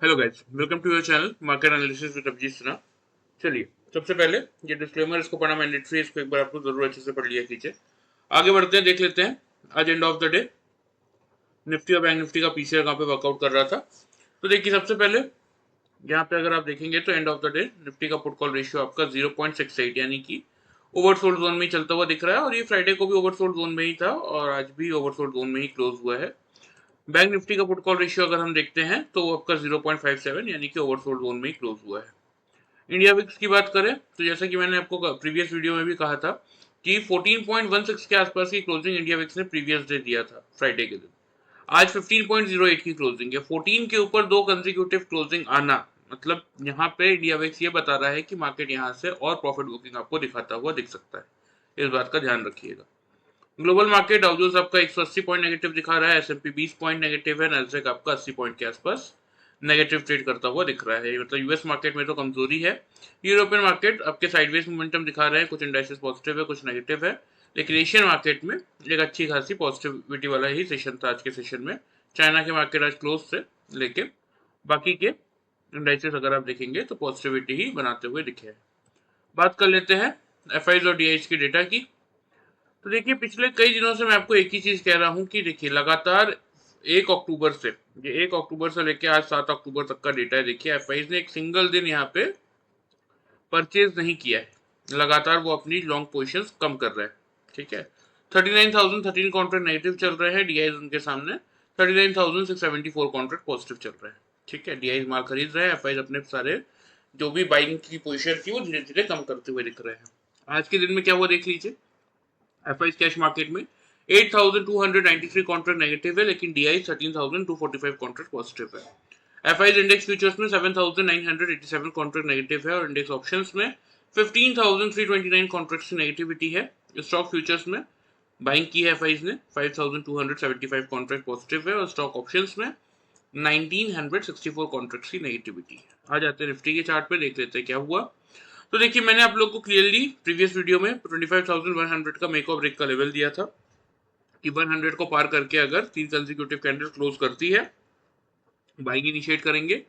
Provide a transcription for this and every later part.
Hello guys, welcome to your channel market analysis with Abhijit Sinha. चलिए, सबसे पहले ये डिस्क्लेमर, इसको पढ़ना मैंडेटरी है, इसको एक बार आपको जरूर अच्छे से पढ़ लिया कीजिए। आगे बढ़ते हैं, देख लेते हैं आज end of the day Nifty और बैंक निफ्टी का पीसीआर कहाँ पे वर्कआउट कर रहा था। तो देखिए, सबसे पहले यहाँ पे अगर आप देखेंगे तो end of the day Nifty का पुट कॉल रेशियो आपका 0.68 यानी कि ओवरसोल्ड जोन में ही चलता हुआ दिख रहा है, और ये फ्राइडे को भी ओवरसोल्ड जोन में ही था और आज भी ओवरसोल्ड जोन में ही क्लोज हुआ है। बैंक निफ्टी का पुट कॉल रेशियो अगर हम देखते हैं तो वो आपका 0.57 यानी कि ओवरसोल्ड जोन में ही क्लोज हुआ है। इंडिया विक्स की बात करें तो जैसा कि मैंने आपको प्रीवियस वीडियो में भी कहा था कि 14.16 के आसपास की क्लोजिंग इंडिया विक्स ने प्रीवियस डे दिया था फ्राइडे के दिन। आज 15.08 की क्लोजिंग है। 14 के ऊपर दो कंसेक्यूटिव क्लोजिंग आना मतलब यहाँ पे इंडिया विक्स ये बता रहा है कि मार्केट यहाँ से और प्रॉफिट बुकिंग आपको दिखाता हुआ दिख सकता है। इस बात का ध्यान रखिएगा। ग्लोबल मार्केट डाउ जोन्स आपका 180 पॉइंट नेगेटिव दिखा रहा है, एसएनपी 20 पॉइंट नेगेटिव है, नैस्डैक आपका 80 पॉइंट के आसपास नेगेटिव ट्रेड करता हुआ दिख रहा है। मतलब यूएस मार्केट में तो कमजोरी है। यूरोपियन मार्केट आपके साइडवेज मोमेंटम दिखा रहे हैं, कुछ इंडाइसेस पॉजिटिव है, कुछ नेगेटिव है, लेकिन एशियन मार्केट में एक अच्छी खासी पॉजिटिविटी वाला ही सेशन था आज के सेशन में। चाइना के मार्केट आज क्लोज थे, लेकिन बाकी के इंडाइसेस अगर आप देखेंगे तो पॉजिटिविटी ही बनाते हुए दिखे हैं। बात कर लेते हैं एफआईज और डीआईज की डेटा की। तो देखिए, पिछले कई दिनों से मैं आपको एक ही चीज कह रहा हूं कि देखिए, लगातार 1 अक्टूबर से, ये 1 अक्टूबर से लेकर आज 7 अक्टूबर तक का डेटा है। देखिए, एफआईज ने एक सिंगल दिन यहाँ पे परचेज नहीं किया है। लगातार वो अपनी लॉन्ग पोजिशंस कम कर रहे हैं। ठीक है, 39,013 कॉन्ट्रैक्ट नेगेटिव चल रहे हैं, डीआईज उनके सामने 39,674 कॉन्ट्रैक्ट पॉजिटिव चल रहे हैं। ठीक है, डीआईज माल खरीद रहे हैं, एफआईज अपने सारे जो भी बाइंग की पोजिशन थी वो धीरे धीरे कम करते हुए दिख रहे हैं। आज के दिन में क्या हुआ देख लीजिए। एफआईज कैश मार्केट में 8,293 कॉन्ट्रैक्ट नेगेटिव है, लेकिन डीआई 13,245 कॉन्ट्रैक्ट पॉजिटिव है। एफआईज इंडेक्स फ्यूचर्स में 7,987 कॉन्ट्रैक्ट नेगेटिव है और इंडेक्स ऑप्शंस में 15,329 कॉन्ट्रैक्ट्स की नेगेटिविटी है। स्टॉक फ्यूचर्स में बाइंग की है एफआईज ने 5,275 कॉन्ट्रैक्ट पॉजिटिव है और स्टॉक ऑप्शंस में 1,964 कॉन्ट्रैक्ट्स की नेगेटिविटी है। आ जाते हैं निफ्टी के चार्ट पे, देख लेते हैं क्या हुआ। तो देखिए, मैंने आप लोग को क्लियरली प्रीवियस वीडियो में 25,100 का मेक और ब्रेक का लेवल दिया था कि 100 को पार करके अगर 3 कंसेक्यूटिव कैंडल क्लोज करती है, बाइंग इनिशिएट करेंगे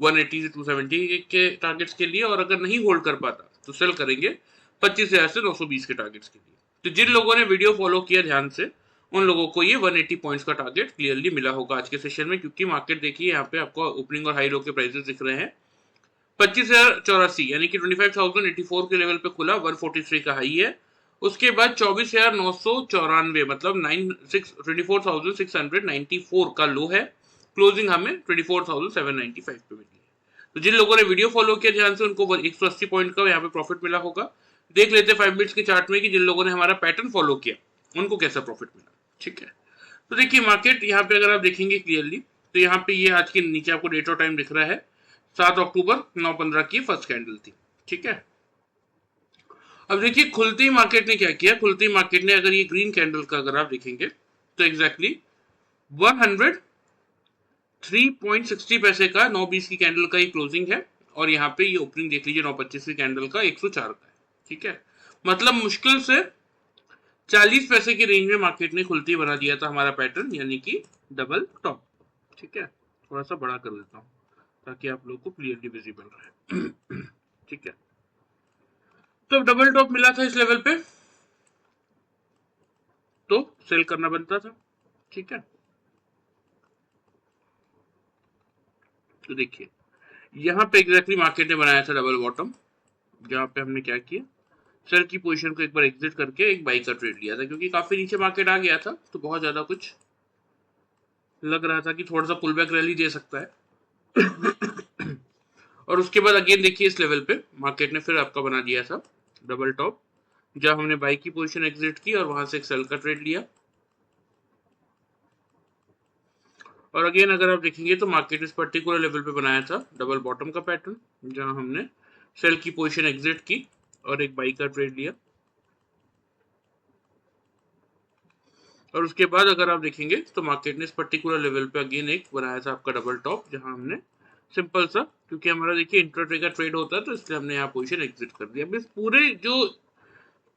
180 से 270 के टारगेट्स के लिए, और अगर नहीं होल्ड कर पाता तो सेल करेंगे 25,000 से 920 के टारगेट्स के लिए। तो जिन लोगों ने वीडियो फॉलो किया ध्यान से, उन लोगों को ये 180 पॉइंट्स का टारगेट क्लियरली मिला होगा आज के सेशन में, क्योंकि मार्केट देखिए यहाँ पे आपको ओपनिंग और हाई लो के प्राइसेस दिख रहे हैं। 25,084 यानी कि 25,084 के लेवल पे खुला, 143 का हाई है। उसके बाद 24,994 मतलब 24,694 का लो है। क्लोजिंग हमें 24,795 पे मिली है। तो जिन लोगों ने वीडियो फॉलो किया ध्यान से, उनको 180 पॉइंट का यहाँ पे प्रॉफिट मिला होगा। देख लेते हैं 5 मिनट्स के चार्ट में कि जिन लोगों ने हमारा पैटर्न फॉलो किया उनको कैसा प्रॉफिट मिला। ठीक है, तो देखिए मार्केट यहाँ पे अगर आप देखेंगे क्लियरली, तो यहाँ पे ये आज के नीचे आपको डेट और टाइम दिख रहा है। 7 अक्टूबर 9:15 की फर्स्ट कैंडल थी। ठीक है, अब देखिए खुलते ही मार्केट ने क्या किया। खुलते ही मार्केट ने, अगर ये ग्रीन कैंडल का अगर आप देखेंगे तो एग्जैक्टली 103.60 पैसे का 9:20 की कैंडल का ही क्लोजिंग है, और यहाँ पे ये ओपनिंग देख लीजिए 9:25 की कैंडल का 104 का है। ठीक है, मतलब मुश्किल से 40 पैसे की रेंज में मार्केट ने खुलते ही बना दिया था हमारा पैटर्न, यानी कि डबल टॉप। ठीक है, थोड़ा सा बड़ा कर देता हूँ ताकि आप लोग को क्लियरली विजिबल रहे। ठीक है, तो डबल टॉप मिला था इस लेवल पे तो सेल करना बनता था। ठीक है, तो देखिए यहाँ पे एग्जैक्टली मार्केट ने बनाया था डबल बॉटम, जहां पे हमने क्या किया, सेल की पोजीशन को एक बार एग्जिट करके एक बाई का ट्रेड लिया था, क्योंकि काफी नीचे मार्केट आ गया था तो बहुत ज्यादा कुछ लग रहा था कि थोड़ा सा पुल बैक रैली दे सकता है। और उसके बाद अगेन देखिए इस लेवल पे मार्केट ने फिर आपका बना दिया था डबल टॉप, जब हमने बाई की पोजीशन एग्जिट की और वहां से एक सेल का ट्रेड लिया। और अगेन अगर आप देखेंगे तो मार्केट इस पर्टिकुलर लेवल पे बनाया था डबल बॉटम का पैटर्न, जहां हमने सेल की पोजीशन एग्जिट की और एक बाई का ट्रेड लिया। और उसके बाद अगर आप देखेंगे तो मार्केट ने इस पर्टिकुलर लेवल पे अगेन एक बनाया था आपका डबल टॉप, जहां हमने सिंपल सा, क्योंकि हमारा देखिए इंट्राडे का ट्रेड होता है तो इसलिए हमने यहाँ पोजीशन एग्जिट कर दिया। अब इस पूरे जो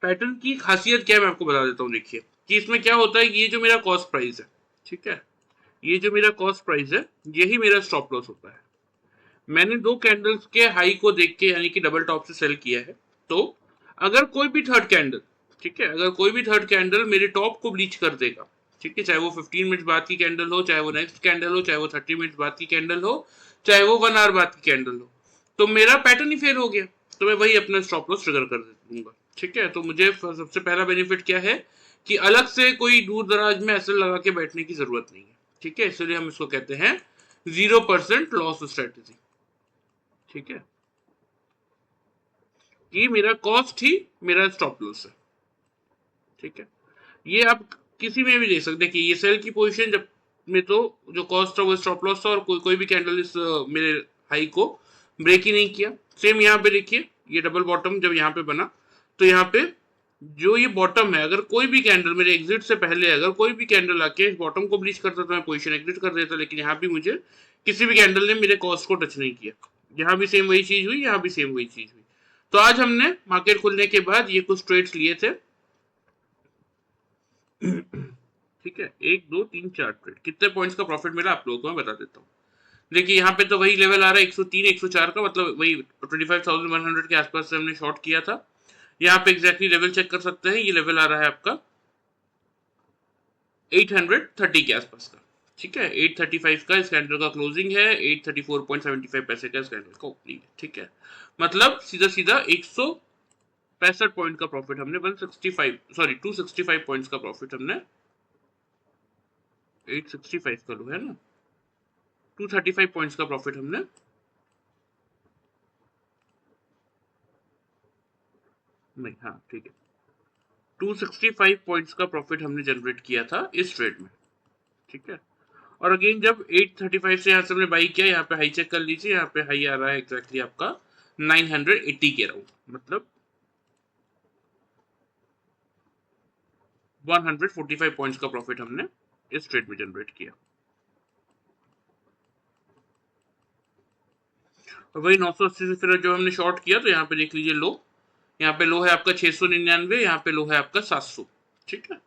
पैटर्न की खासियत क्या है मैं आपको बता देता हूँ। देखिए कि इसमें क्या होता है, ये जो मेरा कॉस्ट प्राइस है, ठीक है, ये जो मेरा कॉस्ट प्राइस है यही मेरा स्टॉप लॉस होता है। मैंने दो कैंडल्स के हाई को देख के यानी कि डबल टॉप से सेल किया है। तो अगर कोई भी थर्ड कैंडल, ठीक है, अगर कोई भी थर्ड कैंडल मेरे टॉप को ब्लीच कर देगा, ठीक है, चाहे वो 15 मिनट बाद की कैंडल हो, चाहे वो नेक्स्ट कैंडल हो, चाहे वो 30 मिनट बाद की कैंडल हो, चाहे वो 1 आवर बाद की कैंडल हो, तो मेरा पैटर्न ही फेल हो गया, तो मैं वही अपना स्टॉप लॉस ट्रिगर कर दूंगा। ठीक है, तो मुझे सबसे पहला बेनिफिट क्या है कि अलग से कोई दूर दराज में एसएल लगा के बैठने की जरूरत नहीं है। ठीक है, इसलिए हम इसको कहते हैं 0% लॉस स्ट्रेटेजी। ठीक है, ये मेरा कॉस्ट ही मेरा स्टॉप लॉस है। ठीक है, ये आप किसी में भी देख सकते हैं कि ये सेल की पोजीशन जब में तो जो कॉस्ट था वो स्टॉप लॉस था और कोई भी कैंडल इस मेरे हाई को ब्रेक ही नहीं किया। सेम यहाँ पे देखिए, ये डबल बॉटम जब यहाँ पे बना तो यहाँ पे जो ये बॉटम है, अगर कोई भी कैंडल मेरे एग्जिट से पहले अगर कोई भी कैंडल आके इस बॉटम को ब्लीच करता तो मैं पोजीशन एग्जिट कर देता, लेकिन यहाँ भी मुझे किसी भी कैंडल ने मेरे कॉस्ट को टच नहीं किया। यहाँ भी सेम वही चीज हुई, यहाँ भी सेम वही चीज हुई। तो आज हमने मार्केट खुलने के बाद ये कुछ ट्रेड्स लिए थे। ठीक है, 1 2 3 4 ट्रेड, कितने पॉइंट्स का प्रॉफिट मिला आप लोगों को मैं बता देता हूँ। देखिए यहाँ पे तो वही लेवल आ रहा है 103 104 का, मतलब वही 25,100 के आसपास से हमने शॉर्ट किया था। यहाँ पे एग्जैक्टली लेवल चेक कर सकते हैं, ये लेवल आ रहा है आपका 830 के आसपास का। ठीक है, 835 का इस कैंडल का क्लोजिंग है, 834.75 पैसे का इस कैंडल का ओपनिंग है। ठीक है, मतलब सीधा सीधा 165 पॉइंट का प्रॉफिट हमने 265 पॉइंट्स का प्रॉफिट हमने 865 का लो है ना, 235 पॉइंट्स का प्रॉफिट हमने नहीं, हाँ ठीक है, 265 पॉइंट्स का प्रॉफिट हमने जनरेट किया था इस ट्रेड में। ठीक है, और अगेन जब 835 से यहाँ से हमने बाई किया, यहाँ पे हाई चेक कर लीजिए, यहाँ पे हाई आ रहा है एग्जैक्टली आपका 980 के राउंड, मतलब 145 पॉइंट्स का प्रॉफिट हमने इस ट्रेड में जनरेट किया। और वही 980 से फिर जो हमने शॉर्ट किया, तो यहाँ पे देख लीजिए लो, यहाँ पे लो है आपका 699, यहाँ पे लो है आपका 700। ठीक है,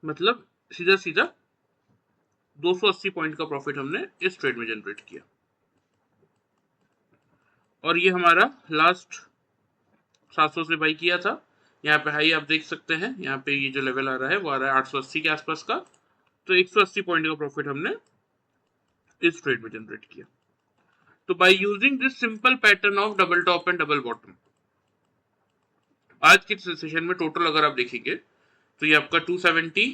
मतलब सीधा सीधा 280 पॉइंट का प्रॉफिट हमने इस ट्रेड में जनरेट किया। और ये हमारा लास्ट 700 से बाई किया था। यहाँ पे हाई आप देख सकते हैं, यहाँ पे ये जो लेवल आ रहा है वो आ रहा है 880 के आसपास का, तो 180 पॉइंट का प्रॉफिट हमने इस ट्रेड में जनरेट किया। तो by using this simple pattern of double top and double bottom, आज के सेशन में टोटल अगर आप देखेंगे तो ये आपका 270,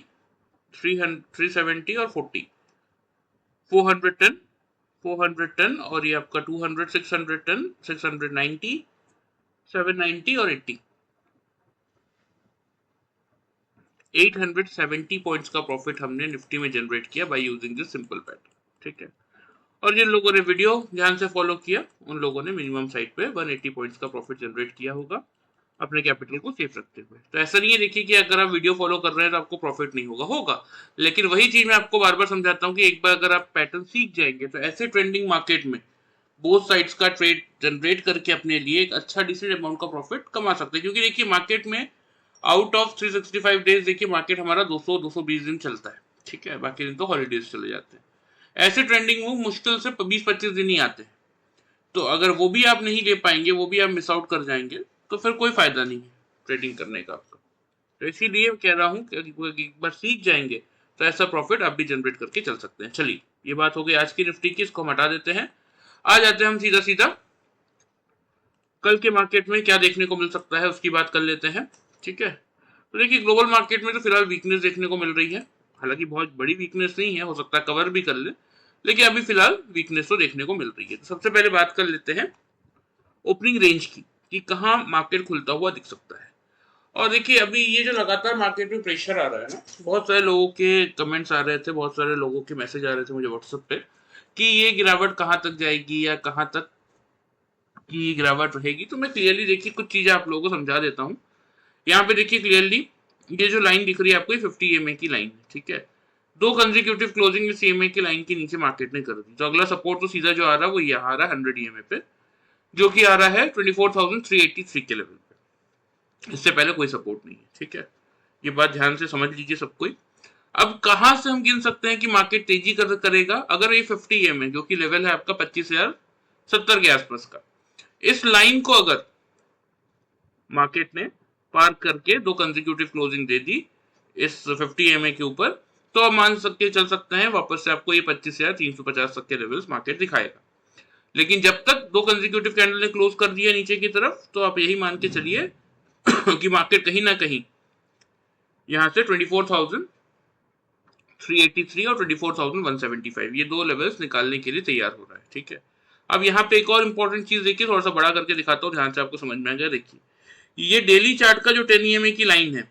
370 और 40, 410, 410 और ये आपका 200, 610, 690, 790 और 80, 870 पॉइंट्स का प्रॉफिट हमने निफ्टी में जनरेट किया by using this simple pattern. ठीक है, और जिन लोगों ने वीडियो ध्यान से फॉलो किया उन लोगों ने मिनिमम साइड पे 180 पॉइंट्स का प्रॉफिट जनरेट किया होगा अपने कैपिटल को सेफ रखते हुए। तो ऐसा नहीं है देखिए कि अगर आप वीडियो फॉलो कर रहे हैं तो आपको प्रॉफिट नहीं होगा, होगा, लेकिन वही चीज मैं आपको बार बार समझाता हूँ कि एक बार अगर आप पैटर्न सीख जाएंगे तो ऐसे ट्रेंडिंग मार्केट में बोथ साइड्स का ट्रेड जनरेट करके अपने लिए एक अच्छा डिसेंट अमाउंट का प्रॉफिट कमा सकते हैं। क्योंकि देखिए मार्केट में आउट ऑफ 365 डेज देखिए मार्केट हमारा 200-220 दिन चलता है। ठीक है, बाकी दिन तो हॉलीडेज चले जाते हैं। ऐसे ट्रेंडिंग मूव मुश्किल से 20-25 दिन ही आते हैं, तो अगर वो भी आप नहीं ले पाएंगे, वो भी आप मिस आउट कर जाएंगे, तो फिर कोई फायदा नहीं है ट्रेडिंग करने का आपका। तो इसीलिए कह रहा हूँ कि एक बार सीख जाएंगे तो ऐसा प्रॉफिट आप भी जनरेट करके चल सकते हैं। चलिए, ये बात हो गई आज की निफ्टी की, इसको हम हटा देते हैं। आ जाते हैं हम सीधा सीधा कल के मार्केट में क्या देखने को मिल सकता है उसकी बात कर लेते हैं। ठीक है, तो देखिए ग्लोबल मार्केट में तो फिलहाल वीकनेस देखने को मिल रही है, हालांकि बहुत बड़ी वीकनेस नहीं है, हो सकता है कवर भी कर ले, लेकिन अभी फिलहाल वीकनेस तो देखने को मिल रही है। तो सबसे पहले बात कर लेते हैं ओपनिंग रेंज की कि कहाँ मार्केट खुलता हुआ दिख सकता है। और देखिए अभी ये जो लगातार मार्केट में प्रेशर आ रहा है ना, बहुत सारे लोगों के कमेंट्स आ रहे थे, बहुत सारे लोगों के मैसेज आ रहे थे मुझे व्हाट्सएप पे कि ये गिरावट कहाँ तक जाएगी या कहाँ तक की गिरावट रहेगी। तो मैं क्लियरली देखिए कुछ चीजें आप लोगों को समझा देता हूँ। यहाँ पे देखिए क्लियरली ये जो लाइन दिख रही है आपको 50 EMA की लाइन है। ठीक है, दो कंसेक्यूटिव क्लोजिंग इस EMA की लाइन के नीचे मार्केट ने कर दी, तो अगला सपोर्ट तो सीधा जो आ रहा है वो ये आ रहा है 100 EMA पे, जो कि आ रहा है 24,383 के लेवल पे। इससे पहले कोई सपोर्ट नहीं है। ठीक है, ये बात ध्यान से समझ लीजिए सब कोई। अब कहां से हम गिन सकते हैं कि मार्केट तेजी करेगा? अगर ये 50 EMA जो कि लेवल है आपका 70 के आसपास का। इस लाइन को अगर मार्केट ने पार करके दो कंसेक्यूटिव क्लोजिंग दे दी इस 50 EMA के ऊपर, तो आप मान सकते चल सकते हैं वापस से आपको ये 25,350 तक के लेवल्स मार्केट दिखाएगा। लेकिन जब तक दो कंसेक्यूटिव कैंडल ने क्लोज कर दिया नीचे की तरफ, तो आप यही मान के चलिए कि मार्केट कहीं ना कहीं यहां से 24,383 और 24,175 ये दो लेवल्स निकालने के लिए तैयार हो रहा है। ठीक है, अब यहाँ पे एक और इंपॉर्टेंट चीज देखिए, थोड़ा सा बड़ा करके दिखाता हूँ, ध्यान से आपको समझ में आएगा। देखिए ये डेली चार्ट का जो 10 EMA की लाइन है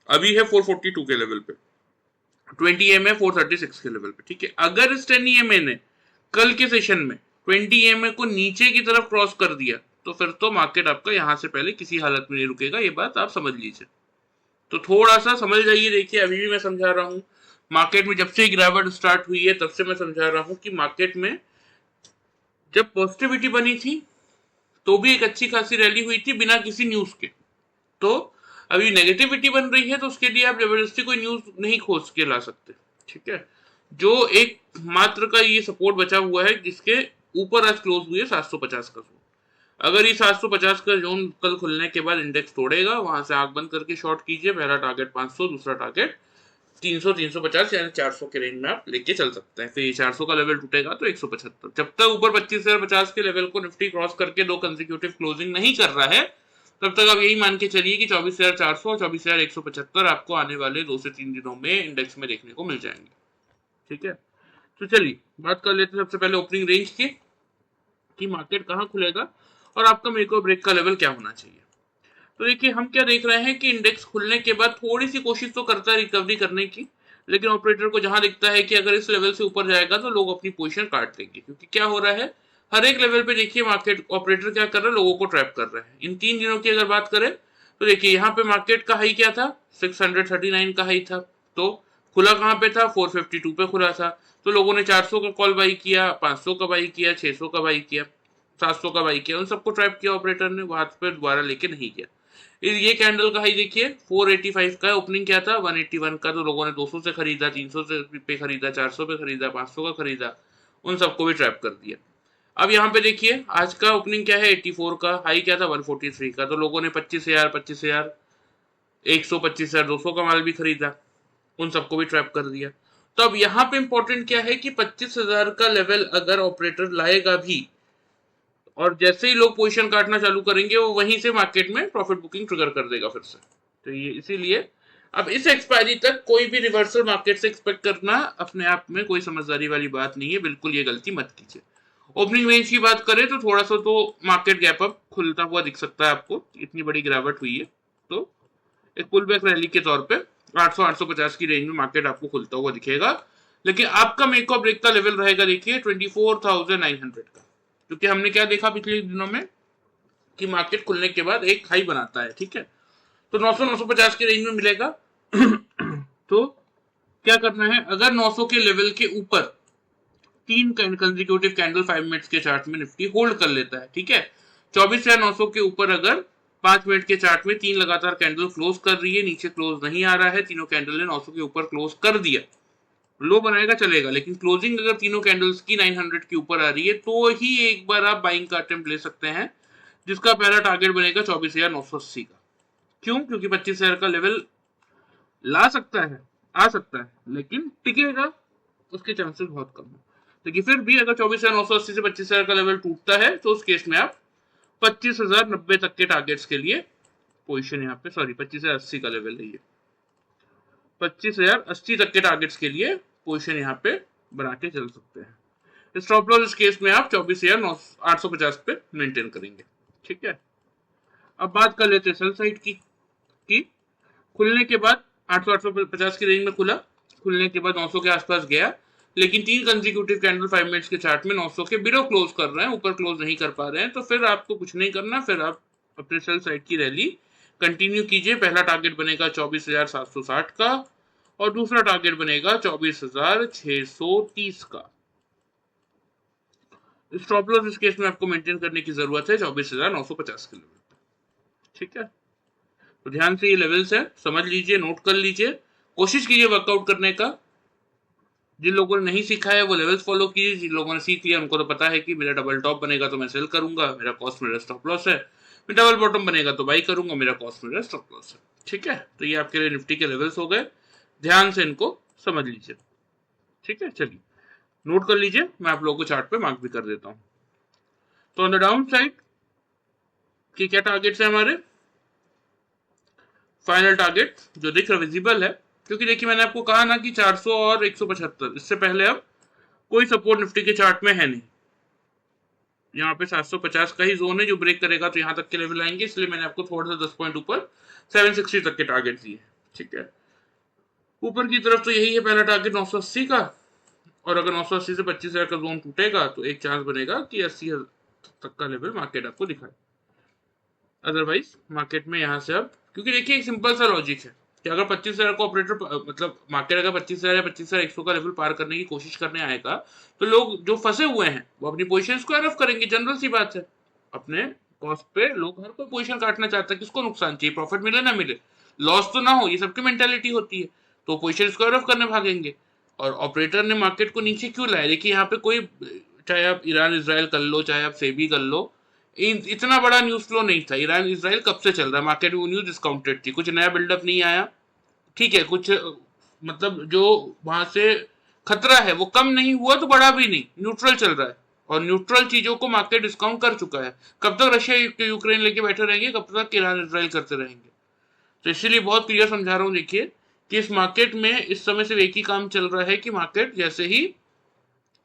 अभी है 442 के लेवल पे, 20 EMA 436 के लेवल पे। ठीक है, अगर इस 10 EMA ने कल के सेशन में 20 EMA को नीचे की तरफ क्रॉस कर दिया, तो फिर तो मार्केट आपका यहां से पहले किसी हालत में नहीं रुकेगा, ये बात आप समझ लीजिए। तो थोड़ा सा समझ जाइए। देखिए अभी भी मैं समझा रहा हूं, मार्केट में जब से गिरावट स्टार्ट हुई है तब से मैं समझा रहा हूं कि मार्केट में जब पॉजिटिविटी बनी थी तो भी एक अच्छी खासी रैली हुई थी बिना किसी न्यूज के। तो अभी नेगेटिविटी बन रही है तो उसके लिए आप जबरदस्ती कोई न्यूज नहीं खोज के ला सकते। ठीक है, जो एक मात्र का ये सपोर्ट बचा हुआ है जिसके ऊपर आज क्लोज हुई है 750 का जोन। अगर ये 750 का जोन कल खुलने के बाद इंडेक्स तोड़ेगा, वहां से आंख बंद करके शॉर्ट कीजिए। पहला टारगेट 500, दूसरा टारगेट 300, 350 यानी 400 के रेंज में आप लेके चल सकते हैं। फिर ये 400 का लेवल टूटेगा तो 175। जब तक ऊपर 25,050 के लेवल को निफ्टी क्रॉस करके दो कंसेक्यूटिव क्लोजिंग नहीं कर रहा है, तब तक आप यही मान के चलिए कि 24,400 और 24,175 आपको आने वाले 2 से 3 दिनों में इंडेक्स में देखने को मिल जाएंगे। ठीक है, तो चलिए बात कर लेते हैं सबसे पहले ओपनिंग रेंज की, कि मार्केट कहां खुलेगा और आपका मेक और ब्रेक का लेवल क्या होना चाहिए। तो देखिए हम क्या देख रहे हैं कि इंडेक्स खुलने के बाद थोड़ी सी कोशिश तो करता है रिकवरी करने की, लेकिन ऑपरेटर को जहां दिखता है कि अगर इस लेवल से ऊपर जाएगा तो लोग अपनी पोजीशन काट देंगे। क्योंकि क्या हो रहा है, हर एक लेवल पे देखिए मार्केट ऑपरेटर क्या कर रहा है, लोगों को ट्रैप कर रहा है। इन 3 दिनों की अगर बात करें तो देखिए यहाँ पे मार्केट का हाई क्या था, 639 का हाई था। तो खुला कहाँ पे था, 452 पे खुला था। तो लोगों ने 400 का कॉल बाई किया, 500 का बाई किया, 600 का बाई किया, 700 का बाई किया, उन सबको ट्रैप किया ऑपरेटर ने, वहां पे दोबारा लेके नहीं गया। ये कैंडल का हाई देखिए 485 का है, ओपनिंग क्या था 181 का। तो लोगों ने 200 से खरीदा, 300 से पे खरीदा, 400 पे खरीदा, 500 का खरीदा, उन सबको भी ट्रैप कर दिया। अब यहाँ पे देखिए आज का ओपनिंग क्या है 84 का, हाई क्या था 143 का। तो लोगों ने 25,000, 25,000, 100, 25,000, 200 का माल भी खरीदा, उन सबको भी ट्रैप कर दिया। तो अब यहाँ पे इंपॉर्टेंट क्या है कि 25,000 का लेवल अगर ऑपरेटर लाएगा भी, और जैसे ही लोग पोजीशन काटना चालू करेंगे, वो वहीं से मार्केट में प्रॉफिट बुकिंग ट्रिगर कर देगा फिर से। तो ये इसीलिए अब इस एक्सपायरी तक कोई भी रिवर्सल मार्केट से एक्सपेक्ट करना अपने आप में कोई समझदारी वाली बात नहीं है, बिल्कुल ये गलती मत कीजिए। ओपनिंग रेंज की बात करें तो थोड़ा सा तो मार्केट गैप अप खुलता हुआ दिख सकता है आपको, इतनी बड़ी गिरावट हुई है तो एक पुल बैक रैली के तौर पे 800 850 की रेंज में मार्केट आपको खुलता हुआ दिखेगा। लेकिन आपका मेक और ब्रेक का लेवल रहेगा देखिए 24,900 का, क्योंकि हमने क्या देखा पिछले दिनों में कि मार्केट खुलने के बाद एक हाई बनाता है। ठीक है, तो 900 950 के रेंज में मिलेगा। तो क्या करना है, अगर 900 के लेवल के ऊपर 3 कंसेक्यूटिव कैंडल 5 मिनट्स के चार्ट में निफ्टी होल्ड कर लेता है, ठीक है, 24,900 के ऊपर अगर 5 मिनट के चार्ट में 3 लगातार कैंडल क्लोज कर रही है, नीचे क्लोज नहीं आ रहा है, तीनों कैंडल ने 900 के ऊपर क्लोज कर दिया, लो बनाएगा चलेगा, लेकिन क्लोजिंग अगर तीनों कैंडल्स की 900 के ऊपर आ रही है तो ही एक बार आप बाइंग का अटेम्प्ट ले सकते हैं, जिसका पहला टारगेट बनेगा 24,980 का। क्यों, क्योंकि 25,000 का लेवल ला सकता है, आ सकता है, लेकिन टिकेगा उसके चांसेस बहुत कम है। लेकिन फिर भी अगर 24,980 से 25,000 का लेवल टूटता है तो उस केस में आप 25,090 तक के टारगेट्स के लिए पोजीशन यहाँ पे, सॉरी 25,080 का लेवल है ये, 25,080 तक के टारगेट्स के लिए पोजीशन यहाँ पे बना के चल सकते हैं। स्टॉप लॉस इस केस में आप 24,850 पे मेंटेन करेंगे। ठीक है, अब बात कर लेते हैं सेल साइड की खुलने के बाद 800 850 की रेंज में खुला, खुलने के बाद 900 के आसपास गया, लेकिन 3 कंसेक्यूटिव कैंडल 5 मिनट्स के चार्ट में 900 के बिलो क्लोज कर रहे हैं, ऊपर क्लोज नहीं कर पा रहे हैं। तो फिर आपको कुछ नहीं करना, फिर आप अपने सेल साइड की रैली कंटिन्यू कीजिए। पहला टारगेट बनेगा 24,760 का और दूसरा टारगेट बनेगा 24,630 का। स्टॉप लॉस इस केस में आपको मेंटेन करने की जरूरत है 24,950 के लेवल पे। ठीक है, तो ध्यान से ये लेवल्स है, समझ लीजिए, नोट कर लीजिए, कोशिश कीजिए वर्कआउट करने का। जिन लोगों ने नहीं सीखा है वो लेवल्स फॉलो कीजिए, जिन लोगों ने सीख लिया उनको तो पता है कि मेरा डबल टॉप बनेगा तो मैं सेल करूंगा, मेरा कॉस्ट मेरा स्टॉप लॉस है, मैं डबल बॉटम बनेगा तो बाई करूंगा, मेरा कॉस्ट मेरा स्टॉप लॉस है। ठीक है, तो ये आपके लिए निफ्टी के लेवल्स हो गए, ध्यान से इनको समझ लीजिए। ठीक है, चलिए नोट कर लीजिए, मैं आप लोगों को चार्ट पे मार्क भी कर देता हूँ। तो ऑन द डाउन साइड के क्या टारगेट्स है हमारे, फाइनल टारगेट जो दिख रहा विजिबल है, क्योंकि देखिए मैंने आपको कहा ना कि 400 और 175, इससे पहले अब कोई सपोर्ट निफ्टी के चार्ट में है नहीं। यहाँ पे 750 का ही जोन है, जो ब्रेक करेगा तो यहाँ तक के लेवल आएंगे, इसलिए मैंने आपको थोड़ा सा 10 पॉइंट ऊपर 760 तक के टारगेट दिए। ठीक है, ऊपर की तरफ तो यही है पहला टारगेट 980 का, और अगर 980 से 25,000 का जोन टूटेगा तो एक चांस बनेगा कि 80,000 तक का लेवल मार्केट आपको दिखाए। अदरवाइज मार्केट में यहाँ से अब, क्योंकि देखिए एक सिंपल सा लॉजिक है कि अगर 25,000 को ऑपरेटर मतलब मार्केट अगर 25,000 या 25,100 का लेवल पार करने की कोशिश करने आएगा तो लोग जो फंसे हुए हैं वो अपनी पोजीशंस को रफ करेंगे, जनरल सी बात है। अपने कॉस्ट पे लोग हर कोई पोजीशन काटना चाहता है, किसको नुकसान चाहिए, प्रॉफिट मिले ना मिले, लॉस तो ना हो, ये सबकी मेंटेलिटी होती है, तो पोजीशन को रफ करने भागेंगे। और ऑपरेटर ने मार्केट को नीचे क्यों लाया, देखिए यहाँ पे कोई, चाहे आप ईरान इसराइल कर लो, चाहे आप सेबी कर लो, इतना बड़ा न्यूज फ्लो नहीं था। ईरान इसराइल कब से चल रहा है, मार्केट में न्यूज डिस्काउंटेड थी, कुछ नया बिल्डअप नहीं आया। ठीक है, कुछ मतलब जो वहां से खतरा है वो कम नहीं हुआ तो बड़ा भी नहीं, न्यूट्रल चल रहा है, और न्यूट्रल चीजों को मार्केट डिस्काउंट कर चुका है। कब तक रशिया यूक्रेन लेके बैठे रहेंगे, कब तक ईरान इसराइल करते रहेंगे। तो इसीलिए बहुत क्लियर समझा रहा हूँ, देखिए कि इस मार्केट में इस समय सिर्फ एक ही काम चल रहा है कि मार्केट जैसे ही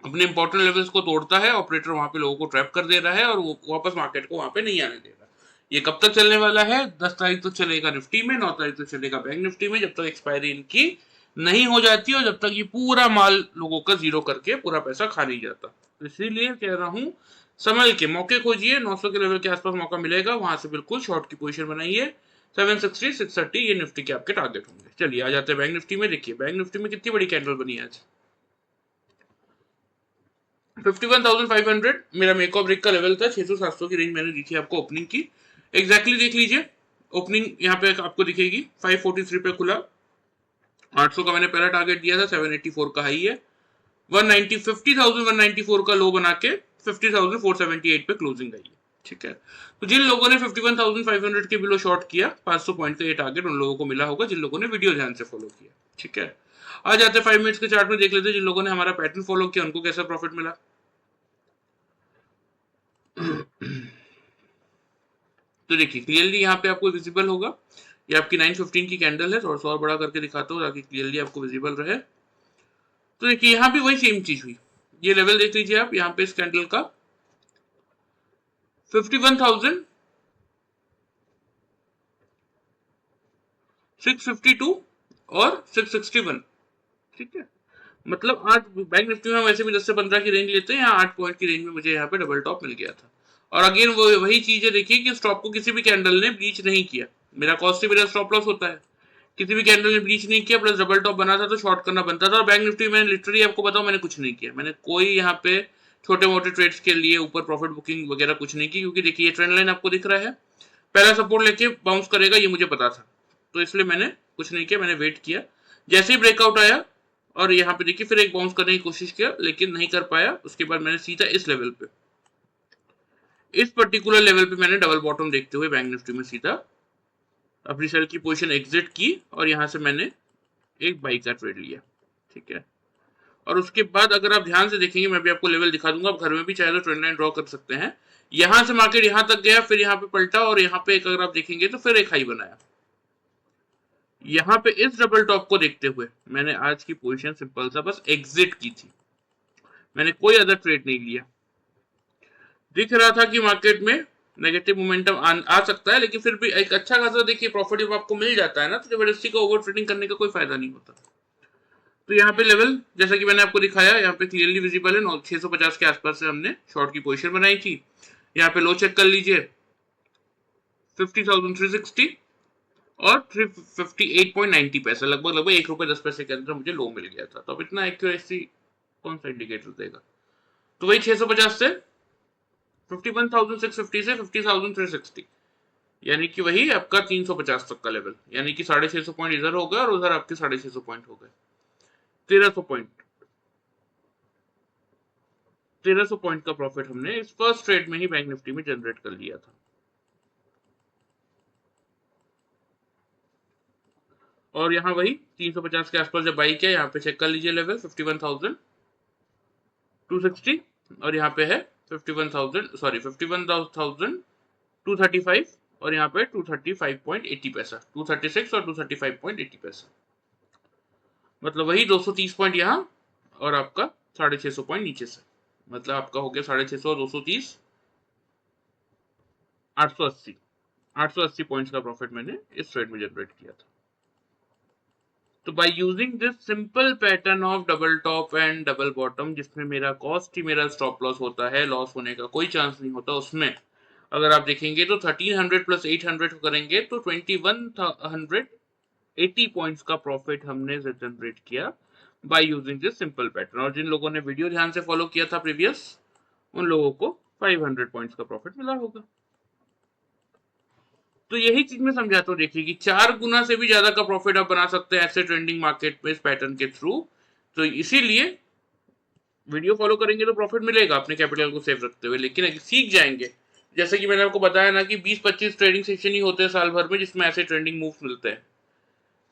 अपने इंपॉर्टेंट लेवल्स को तोड़ता है, ऑपरेटर वहां पे लोगों को ट्रैप कर दे रहा है और वो वापस मार्केट को वहां पे नहीं आने दे रहा। ये कब तक चलने वाला है, 10 तारीख तक चलेगा निफ्टी में, 9 तारीख तक चलेगा बैंक निफ्टी में, जब तक एक्सपायरी इनकी नहीं हो जाती और जब तक ये पूरा माल लोगों का जीरो करके पूरा पैसा खा नहीं जाता। तो इसीलिए कह रहा हूं, संभल के मौके खोजिए, 900 के लेवल के आसपास मौका मिलेगा, वहां से बिल्कुल शॉर्ट की पोजीशन बनाइए। 760 630 ये निफ्टी के आपके टारगेट होंगे। चलिए आ जाते हैं बैंक निफ्टी में। देखिए बैंक निफ्टी में कितनी बड़ी कैंडल बनी है आज, 51,500 मेरा मेक और ब्रेक का लेवल था, 600-700 की रेंज मैंने दी थी आपको ओपनिंग की। एग्जैक्टली देख लीजिए, ओपनिंग यहाँ पे आपको दिखेगी 543 पे खुला, 800 का मैंने पहला टारगेट दिया था, 784 का हाई है, 50,194 का लो बना के 50,478 पे क्लोजिंग आई है। ठीक है, तो जिन लोगों ने 51,500 के बिलो शॉर्ट किया, 500 पॉइंट का ये टारगेट उन लोगों को मिला होगा जिन लोगों ने वीडियो ध्यान से फॉलो किया। ठीक है, आ जाते हैं 5 मिनट्स के चार्ट में, देख लेते हैं जिन लोगों ने हमारा पैटर्न फॉलो किया उनको कैसा प्रॉफिट मिला। तो देखिए क्लियरली यहाँ पे आपको विजिबल होगा, ये आपकी 915 की कैंडल है, थोड़ा सा और बड़ा करके दिखाता हूँ ताकि क्लियरली आपको विजिबल रहे। तो देखिए यहाँ भी वही सेम चीज हुई, ये लेवल देख लीजिए आप, यहाँ पे इस कैंडल का 51,652 और 661। ठीक है, मतलब आज बैंक निफ्टी में वैसे भी 10 से 15 की रेंज लेते हैं, यहाँ 8 पॉइंट की रेंज में मुझे यहाँ पे डबल टॉप मिल गया था। और अगेन वो वही चीज है, देखिए कि स्टॉप को किसी भी कैंडल ने ब्लीच नहीं किया, मेरा कॉस्ट से मेरा स्टॉप लॉस होता है, किसी भी कैंडल ने ब्लीच नहीं किया, प्लस डबल टॉप बना था तो शॉर्ट करना बनता था। और बैंक निफ्टी में लिटरली आपको बताऊं मैंने कुछ नहीं किया, मैंने कोई यहाँ पे छोटे मोटे ट्रेड्स के लिए ऊपर प्रॉफिट बुकिंग वगैरह कुछ नहीं की, क्योंकि देखिए ये ट्रेंड लाइन आपको दिख रहा है, पहला सपोर्ट लेके बाउंस करेगा ये मुझे पता था, तो इसलिए मैंने कुछ नहीं किया, मैंने वेट किया। जैसे ही ब्रेकआउट आया और यहाँ पे देखिए फिर एक बाउंस करने की कोशिश किया लेकिन नहीं कर पाया, उसके बाद मैंने सीधा इस लेवल पे, इस पर्टिकुलर लेवल पे मैंने डबल बॉटम देखते हुए बैंक निफ्टी में सीधा अपनी सेल की पोजीशन एग्जिट की और यहां से मैंने एक बाई का ट्रेड लिया। ठीक है, और उसके बाद अगर आप ध्यान से देखेंगे, मैं भी आपको लेवल दिखा दूंगा, आप घर में भी चाहे तो ट्रेंड लाइन ड्रॉ कर सकते हैं। यहां से मार्केट यहां तक गया, फिर यहां पे पलटा और यहां पे एक अगर आप देखेंगे तो फिर एक हाई बनाया। यहां पे इस डबल टॉप को देखते हुए मैंने आज की पोजीशन सिंपल सा बस एग्जिट की थी, मैंने कोई अदर ट्रेड नहीं लिया। दिख रहा था कि मार्केट में नेगेटिव मोमेंटम आ सकता है, लेकिन फिर भी एक अच्छा खासा देखिए प्रॉफिट जब आपको मिल जाता है ना, तो जबरदस्ती का ओवर ट्रेडिंग करने का कोई फायदा नहीं होता। तो यहाँ पे लेवल जैसा कि मैंने आपको दिखाया, यहाँ पे क्लियरली विजिबल है, 650 के आसपास से हमने शॉर्ट की पोजीशन बनाई थी। यहाँ पे लो चेक कर लीजिए 50,360 और 358.90 पैसे, लगभग 1 रुपए 10 पैसे के अंदर मुझे लो मिल गया था। तो अब इतना एक्यूरेसी कौन सा इंडिकेटर देगा, तो वही 650 से 51,650 से 50,360, यानी कि वही आपका 350 तक का लेवल, यानी कि 650 पॉइंट इधर हो गए और उधर आपके 650 पॉइंट हो गए, 1300 पॉइंट 1300 पॉइंट का प्रॉफिट हमने इस फर्स्ट ट्रेड में ही बैंक निफ्टी में जनरेट कर लिया था। और यहाँ वही 350 के आसपास जब बाई किया, यहाँ पे चेक कर लीजिए लेवल 51,260 और यहाँ पे है 51,235 और यहाँ पे 235.80 पैसा, 236 और 235.80 पैसा, मतलब वही 230 पॉइंट यहाँ और आपका 650 पॉइंट नीचे से, मतलब आपका हो गया 650 और 230 880 पॉइंट्स का प्रॉफिट मैंने इस ट्रेड में जनरेट किया था। तो by using this simple pattern of double top and double bottom, जिसमें मेरा कॉस्ट ही मेरा स्टॉप लॉस होता है, लॉस होने का कोई चांस नहीं होता उसमें, अगर आप देखेंगे तो 1300 प्लस 800 करेंगे तो 2180 पॉइंट्स का प्रॉफिट हमने जनरेट किया by using this simple pattern. और जिन लोगों ने वीडियो ध्यान से फॉलो किया था प्रीवियस, उन लोगों को 500 पॉइंट्स का प्रॉफिट मिला होगा। तो यही चीज मैं समझाता हूँ, देखिए कि 4 गुना से भी ज्यादा का प्रॉफिट आप बना सकते हैं ऐसे ट्रेंडिंग मार्केट में इस पैटर्न के थ्रू। तो इसीलिए वीडियो फॉलो करेंगे तो प्रॉफिट मिलेगा अपने कैपिटल को सेव रखते हुए, लेकिन अगर सीख जाएंगे, जैसे कि मैंने आपको बताया ना कि 20-25 ट्रेडिंग सेशन ही होते हैं साल भर में जिसमें ऐसे ट्रेंडिंग मूव मिलते हैं,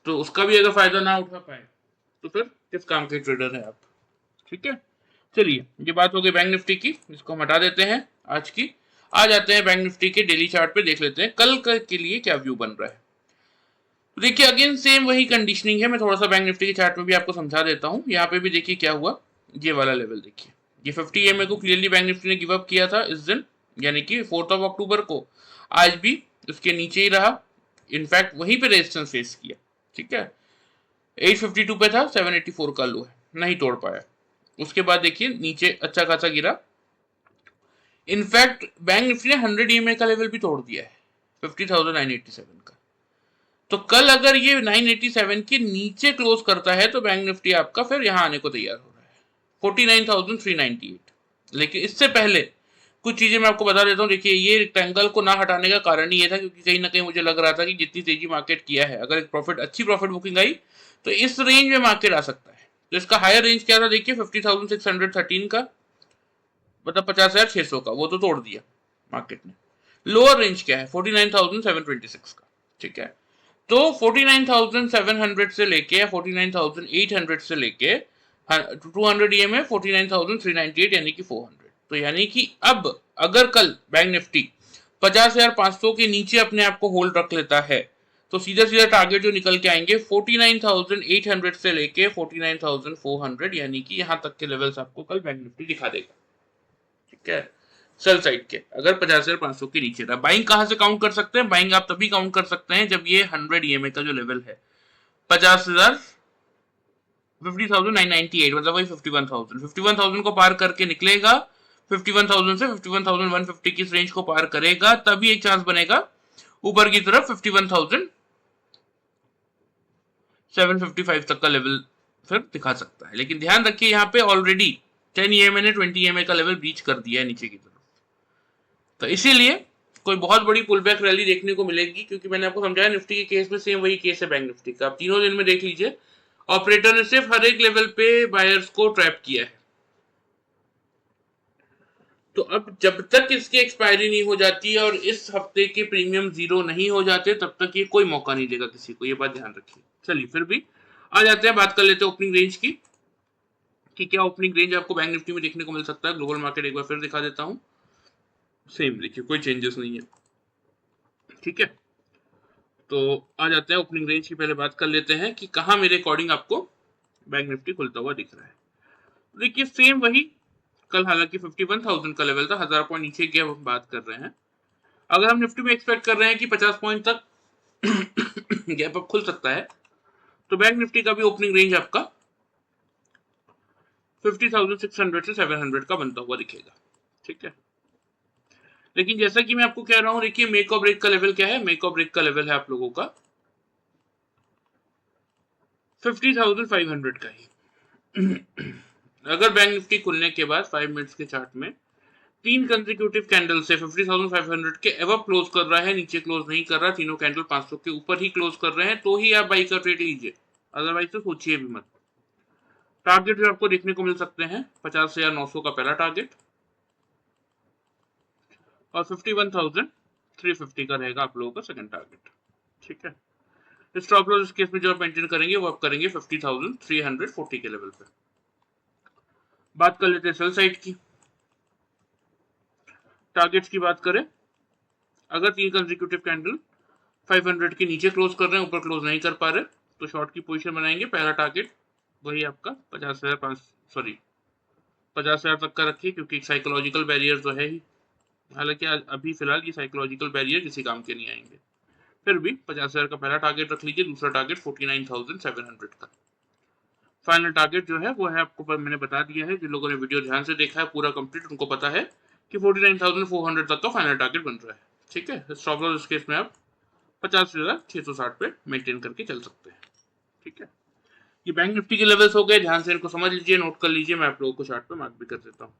तो उसका भी अगर फायदा ना उठा पाए तो फिर किस काम के ट्रेडर है आप। ठीक है, चलिए ये बात हो गई बैंक निफ्टी की, इसको हम हटा देते हैं आज की। आ जाते हैं बैंक निफ्टी के डेली चार्ट पे, देख लेते हैं कल के लिए क्या व्यू बन रहा है। देखिए अगेन सेम वही कंडीशनिंग है, मैं थोड़ा सा बैंक निफ्टी के चार्ट में भी आपको समझा देता हूँ। यहाँ पे भी देखिए क्या हुआ, ये वाला लेवल देखिए, ये 50 EMA को क्लियरली बैंक निफ्टी ने गिव अप किया था इस दिन, यानी कि 4 अक्टूबर को। आज भी उसके नीचे ही रहा, इनफैक्ट वहीं पे रेजिस्टेंस फेस किया। ठीक है, 852 पे था, 784 का लो है, नहीं तोड़ पाया। उसके बाद देखिए नीचे अच्छा खासा गिरा, इनफैक्ट बैंक निफ्टी ने 100 EMA का लेवल भी तोड़ दिया है, 50,987 का। तो कल अगर ये 987 के नीचे क्लोज करता है तो बैंक निफ्टी आपका फिर यहां आने को तैयार हो रहा है 49,398। लेकिन इससे पहले कुछ चीजें मैं आपको बता देता हूँ। देखिए ये रेक्टेंगल को ना हटाने का कारण ही ये था क्योंकि कहीं ना कहीं मुझे लग रहा था कि जितनी तेजी मार्केट किया है, अगर एक अच्छी प्रॉफिट बुकिंग आई तो इस रेंज में मार्केट आ सकता है। तो इसका हायर रेंज क्या था, देखिए 50,613 का, मतलब 50,600 का, वो तो तोड़ दिया मार्केट ने। लोअर रेंज क्या है, 49,726 का। ठीक है, तो 49,700 से लेके या 49,800 से लेके 200 EMA 49,398 यानी कि 400। तो यानी कि अब अगर कल बैंक निफ्टी 50,500 के नीचे अपने आप को होल्ड रख लेता है तो सीधा सीधा टारगेट जो निकल के आएंगे 49,800 से लेके 49,400, यानी कि यहां तक के लेवल्स आपको कल बैंक निफ्टी दिखा देगा। ठीक है, सेल साइड के अगर 50,500 के नीचे था। बाइंग कहां से काउंट कर सकते हैं, बाइंग आप तभी काउंट कर सकते हैं जब ये 100 EMA का जो लेवल है 50,000 50,998, मतलब वही 51,000 को पार करके निकलेगा। 51,000 से 51,150 की रेंज को पार करेगा तभी एक चांस बनेगा ऊपर की तरफ 51,755 तक का लेवल फिर दिखा सकता है। लेकिन ध्यान रखिए यहाँ पे ऑलरेडी 10 EMA ने 20 EMA का लेवल ब्रीच कर दिया है नीचे की तरफ, तो इसीलिए कोई बहुत बड़ी पुल बैक रैली देखने को मिलेगी, क्योंकि मैंने आपको समझाया निफ्टी के केस में सेम वही केस है बैंक निफ्टी का। आप तीनों दिन में देख लीजिए ऑपरेटर ने सिर्फ हर एक लेवल पे बायर्स को ट्रैप किया है। तो अब जब तक इसकी एक्सपायरी नहीं हो जाती और इस हफ्ते के प्रीमियम जीरो नहीं हो जाते तब तक ये कोई मौका नहीं देगा किसी को, ये बात ध्यान रखिए। चलिए फिर भी आ जाते हैं, बात कर लेते हैं ओपनिंग रेंज की कि क्या ओपनिंग रेंज आपको बैंक निफ्टी में देखने को मिल सकता है। ग्लोबल मार्केट एक बार फिर दिखा देता हूं, सेम देखिए कोई चेंजेस नहीं है। ठीक है, तो आ जाते हैं ओपनिंग रेंज की, पहले बात कर लेते हैं कि कहां मेरे अकॉर्डिंग आपको बैंक निफ्टी खुलता हुआ दिख रहा है। देखिए सेम वही, कल हालांकि 51,000 का लेवल था, 1000 पॉइंट नीचे की हम बात कर रहे हैं। अगर हम निफ्टी में एक्सपेक्ट कर रहे हैं कि 50 पॉइंट तक गैप अप खुल सकता है तो बैंक निफ्टी का भी ओपनिंग रेंज आपका 50,600 से 700 का बनता हुआ दिखेगा। ठीक है, लेकिन जैसा कि मैं आपको कह रहा हूं, देखिए मेक और ब्रेक का लेवल क्या है, मेक और ब्रेक का लेवल है आप लोगों का 50,500 का ही। अगर बैंक निफ्टी खुलने के बाद 5 मिनट्स के चार्ट में 3 कंसेक्यूटिव कैंडल से 50,500 के एवं क्लोज कर रहा है, नीचे क्लोज नहीं कर रहा, तीनों कैंडल 500 के ऊपर ही क्लोज कर रहे हैं, तो ही आप बाई का ट्रेड लीजिए, अदरवाइज तो सोचिए भी मत। टारगेट जो आपको देखने को मिल सकते हैं 50,900 का पहला टारगेट और 51,350 का रहेगा आप लोगों का सेकंड टारगेट। ठीक है, स्टॉप लॉस इस केस में जो आप मेंटेन करेंगे वो आप करेंगे 50,340 के लेवल पे। बात कर लेते हैं सेल साइड की। टारगेट्स की बात करें, अगर 3 कंसेक्यूटिव कैंडल 500 के नीचे क्लोज कर रहे हैं, ऊपर क्लोज नहीं कर पा रहे, तो शॉर्ट की पोजीशन बनाएंगे। पहला टारगेट वही आपका 50,000 तक का रखिए, क्योंकि एक साइकोलॉजिकल बैरियर तो है ही। हालांकि अभी फिलहाल ये साइकोलॉजिकल बैरियर किसी काम के नहीं आएंगे, फिर भी 50,000 का पहला टारगेट रख लीजिए। दूसरा टारगेट 49,700 का। फाइनल टारगेट जो है वो है आपको मैंने बता दिया है। जिन लोगों ने वीडियो ध्यान से देखा है पूरा कंप्लीट, उनको पता है कि 49,400 तक का फाइनल टारगेट बन रहा है। ठीक है, स्टॉप लॉस इस केस में आप 50,660 पे मेंटेन करके चल सकते हैं। ठीक है, ये बैंक निफ्टी के लेवल्स हो गए, ध्यान से इनको समझ लीजिए, नोट कर लीजिए। मैं आप लोगों को चार्ट पे मार्क भी कर देता हूँ।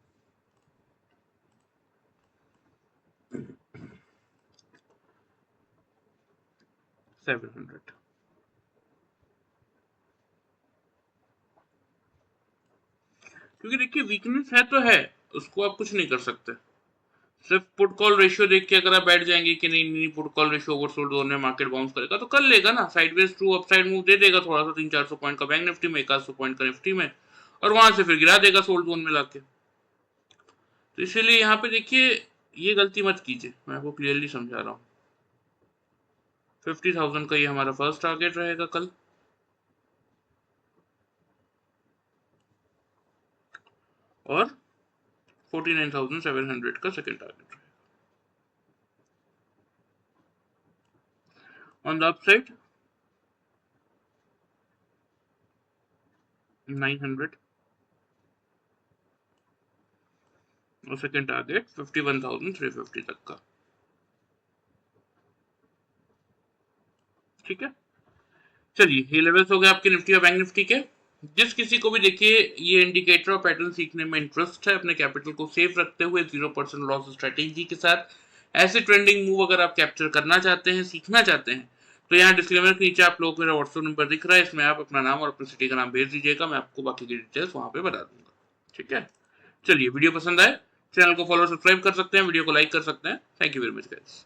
क्योंकि देखिए वीकनेस है तो है, उसको आप कुछ नहीं कर सकते। सिर्फ पुट कॉल रेशियो देख के अगर आप बैठ जाएंगे कि नहीं नहीं put call ratio oversold zone में मार्केट बाउंस करेगा, तो कर लेगा ना, साइडवेज टू अपसाइड मूव दे देगा थोड़ा सा 300-400 पॉइंट का बैंक निफ्टी में, 100 पॉइंट का निफ्टी में, और वहां से फिर गिरा देगा सोल्ड जोन में लाके। तो इसीलिए यहाँ पे देखिए ये गलती मत कीजिए, मैं आपको क्लियरली समझा रहा हूँ। 50,000 का ये हमारा फर्स्ट टारगेट रहेगा कल, और 49,700 का सेकेंड टारगेट रहेगा। ऑन द अपसाइड 900 और सेकेंड टारगेट 51,350 तक का। ठीक है, चलिए ये लेवल्स हो गए आपके निफ्टी और बैंक निफ्टी के। जिस किसी को भी देखिए ये इंडिकेटर और पैटर्न सीखने में इंटरेस्ट है, अपने कैपिटल को सेफ रखते हुए 0% लॉस स्ट्रेटेजी के साथ ऐसे ट्रेंडिंग मूव अगर आप कैप्चर करना चाहते हैं, सीखना चाहते हैं, तो यहाँ डिस्क्लेमर के नीचे आप लोगों को मेरा व्हाट्सएप नंबर दिख रहा है, इसमें आप अपना नाम और अपनी सिटी का नाम भेज दीजिएगा, मैं आपको बाकी की डिटेल्स वहां पे बता दूंगा। ठीक है, चलिए वीडियो पसंद आए चैनल को फॉलो सब्सक्राइब कर सकते हैं, वीडियो को लाइक कर सकते हैं। Thank you very much guys.